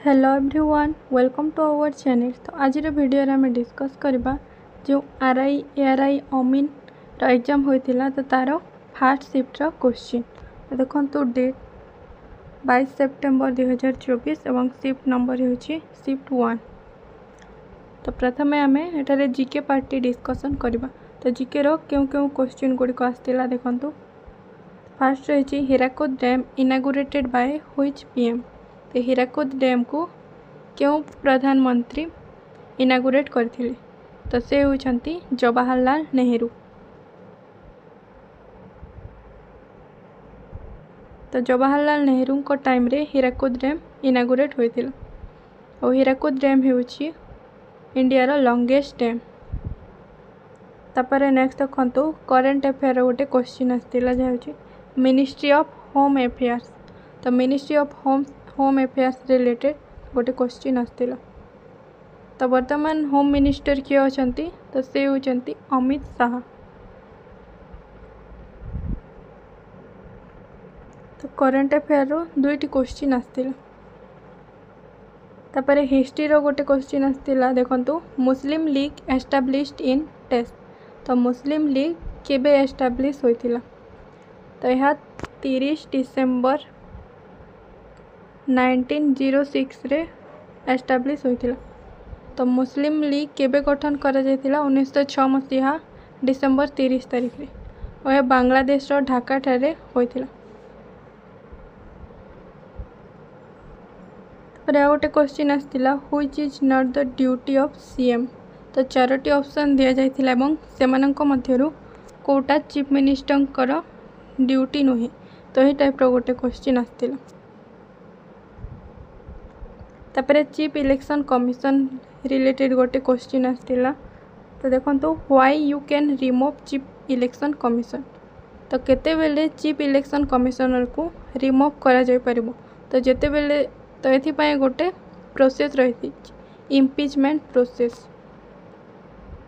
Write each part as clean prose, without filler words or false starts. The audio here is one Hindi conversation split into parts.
Hello everyone, welcome to our channel. तो आज वीडियो आम डिस्कस करवा जो आरआई एआरआई अमीन एग्जाम होता तो तार फास्ट शिफ्टर क्वेश्चन देखो डेट 22 सेप्टेम्बर 2024 और शिफ्ट नंबर हो शिफ्ट 1। तो प्रथम आम एठारे जीके पार्टी डिस्कसन करवा। तो जीके रो क्यों क्यों क्वेश्चन गुड़िक आसला देखो। फास्ट रही Hirakud dam inaugurated by which PM. तो हीराकुद डैम को क्यों प्रधानमंत्री इनागुरेट करथिले। तो से होचंती जवाहरलाल नेहरू। तो जवाहरलाल नेहरू को टाइम रे हीराकुद डैम इनागुरेट होइथिला और हीराकुद डैम होउची इंडिया रो लॉन्गेस्ट डैम। तापर नेक्स्ट देखंतु करंट अफेयर गोटे क्वेश्चन आसतिला जे होची मिनिस्ट्री ऑफ होम अफेयर्स। तो ministry of home affairs related गोटे क्वेश्चन आसतिला। तो वर्तमान होम मिनिस्टर किए अछंती। तो से होचंती अमित शाह। तो करंट अफेयर रो दुईटी क्वेश्चन आसतिला। तापर हिस्ट्री रो गोटे क्वेश्चन आसतिला देखंतु मुस्लिम लीग एस्टाब्लिश्ड इन टेस्ट। तो मुस्लिम लीग केबे एस्टाब्लिश होइतिला। तो यह 30 डिसेम्बर 1906 रे एस्टाब्लिश होइतिला। तो मुस्लिम लीग केबे गठन करा जायतिला 1906 मसीहा डिसेम्बर 30 तारिख रे और यह बांग्लादेश रो ढाका ठारे होइतिला। तापर गोटे क्वेश्चन आसतिला which is not the duty of CM. तो चारोटी ऑप्शन दिया जायतिला एवं सेमानंको मध्यरु कोटा चीफ मिनिस्टर ड्यूटी नुहे। तो यही टाइप रो गोटे क्वेश्चन आसतिला। तापर चीफ इलेक्शन कमिशन रिलेटेड गोटे क्वेश्चन आसतिला। तो देखंतु why you can remove chief election commission. तो केते बेले चीफ इलेक्शन कमिशनर को रिमूव करा जाय परिबो। तो जेते बेले तो एथि पय गोटे प्रोसेस रही इम्पीचमेंट प्रोसेस।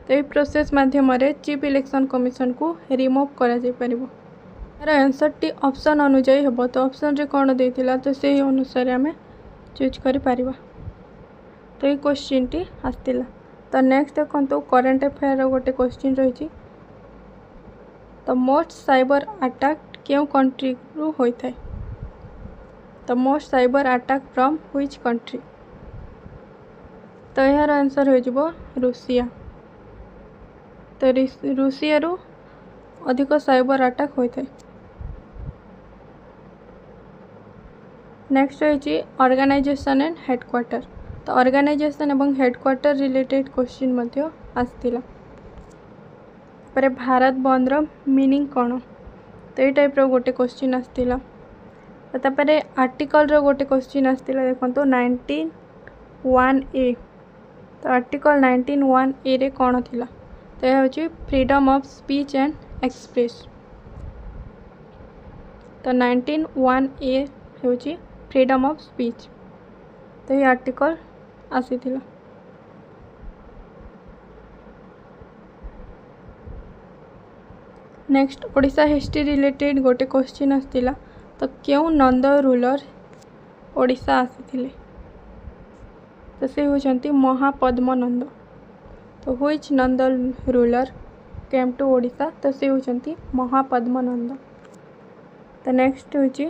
तो ये प्रोसेस माध्यम रे चीफ इलेक्शन कमिशन को रिमूव करा जाय परिबो। तार आंसर टी ऑप्शन अनुसार हेबो। तो ऑप्शन रे कोन देथिला तो से अनुसार हमें चूज करि परिबा। तो ये क्वेश्चन टी आस्तिला। तो नेक्स्ट देखंतु करंट अफेयर रो गोटे क्वेश्चन रही। तो मोस्ट साइबर अटैक क्यों कंट्री रु होई थाए। तो most cyber attack from which country. तो यार आंसर हो जिवो रूसिया। तो रूसिया रु अधिक साइबर अटैक होई थाए। नेक्स्ट होइछि ऑर्गेनाइजेशन एंड हेडक्वार्टर। तो ऑर्गेनाइजेशन एवं हेडक्वार्टर रिलेटेड क्वेश्चन मध्य आस्तिला। पर भारत बंद रो मीनिंग कौन। तो ये टाइप रो गोटे क्वेश्चन आस्तिला। तापर आर्टिकल रो गोटे क्वेश्चन आस्तिला देखंतु 19(1)(a। तो आर्टिकल 19(1)(a रे कौन थिला। तो यह होची freedom of speech and express. तो 19(1)(a होची फ्रीडम ऑफ स्पीच। तो ये आर्टिकल आसीथिला। नेक्स्ट ओडिशा हिस्ट्री रिलेटेड गोटे क्वेश्चन आसतिला। तो क्यों नंद रूलर ओडिशा आसीथिले। तो से होचंती महापद्मनंद। तो which Nanda ruler came to Odisha. तो से होचंती महापद्मनंद। तो नेक्स्ट होची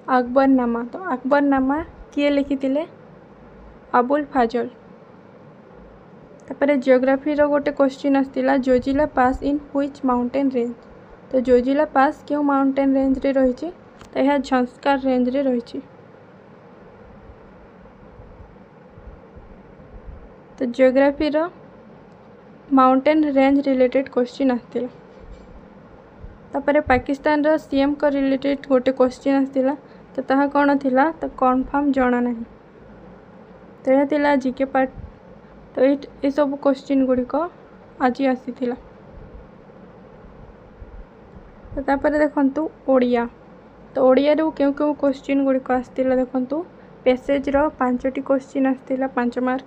अकबरनामा। तो अकबरनामा किए लिखिथिले अबुल फाजल। तापर जियोग्राफी रो गोटे क्वेश्चन आसतिला Zojila pass in which mountain range. तो जोजिला पास क्यों माउंटेन रेंज रे रही। तो यह झंस्कार रेंज रे रही। तो जियोग्राफी रो माउंटेन रेंज रिलेटेड क्वेश्चन आसतिला। तापर पाकिस्तान रो सीएम को रिलेटेड गोटे क्वेश्चन आसतिला। तो ताहा कौन थिला। तो कन्फर्म जाना नहीं। तो यह थिला जीके पार्ट। तो ये सब क्वेश्चन गुड़िक आज आसीथिला। तो तापर देखंतु ओडिया। तो ओडिया रो क्यों क्यों क्वेश्चन गुड़िक आसतिला देखंतु पैसेज रो 5टी क्वेश्चन आसतिला 5 मार्क।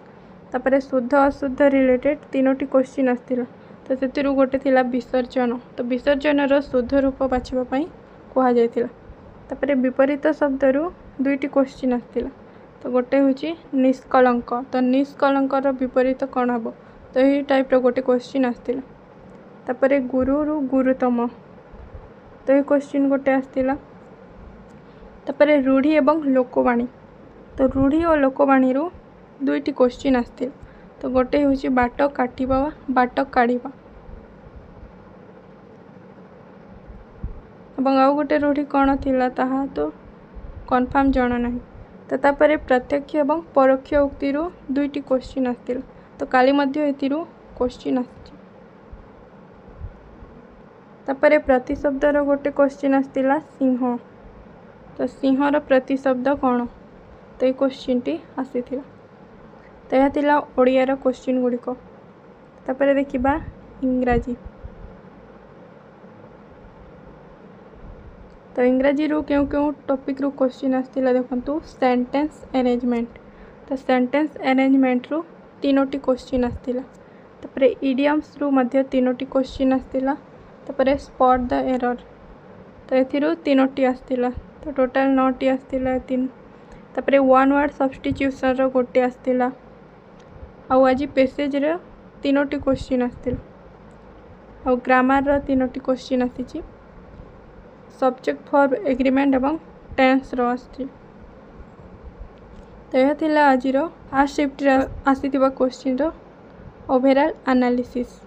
तापर शुद्ध अशुद्ध रिलेटेड 3टी क्वेश्चन आसतिला। तो सेतिरु गोटे थिला विसर्जन। तो विसर्जन रो शुद्ध रूप बाछिबा पई कहा जायतिला। तापर विपरीत शब्द रु 2टी क्वेश्चन आसतिला। तो गोटे हूँ निष्कलंक। तो निष्कलंकर विपरीत कौन हम? तो यही टाइप्र गोटे क्वेश्चन आसला। तापर गुरु गुरुतम, तो ये क्वेश्चन गोटे आसला। तापर रूढ़ी एवं लोकवाणी, तो रूढ़ी और लोकवाणी रू दुईटी क्वेश्चन आसला। तो गोटे हूँ बाट काटिबा बाट काढ़िबा, एवं आउ गोटे रूढ़ी कौन थिला ताहा तो कन्फर्म जाना नहीं। तो तापर प्रत्यक्ष एवं परोक्ष उक्ति रू दुईटी क्वेश्चन आसला। तो काली मध्य एथिरू क्वेश्चन आसी। तापर प्रतिशब्दर गोटे क्वेश्चन आसला सिंह। तो सिंहर प्रतिशब्द कौन? तो ये क्वेश्चन टी आसी। तो यह थिला ओडियार क्वेश्चन गुड़िक। तापर देखिबा इंग्राजी। तो इंग्राजी रू क्यों क्यों टॉपिक रू क्वेश्चन आसला देखंतु सेंटेंस अरेंजमेंट। तो सेंटेंस अरेंजमेंट रू तीनोटी क्वेश्चन आसला। तापर इडियम्स रू मध्य तीनोटी क्वेश्चन आसला। तापर स्पॉट द एरर, तो एथिरू तीनोटी आसला। तो टोटाल 9टी आसला तीन। तापर वन वर्ड सब्स्टिट्यूशन रो गोटे आसला। आउ आज पैसेज रे तीनोटी क्वेश्चन आसला। आउ ग्रामर रो तीनोटी क्वेश्चन आसी। सब्जेक्ट फॉर एग्रीमेंट एवं टेंस रो आसी। तो यह थिला आज रो फर्स्ट शिफ्ट रे आसीथिबा क्वेश्चन रो ओवरऑल एनालिसिस।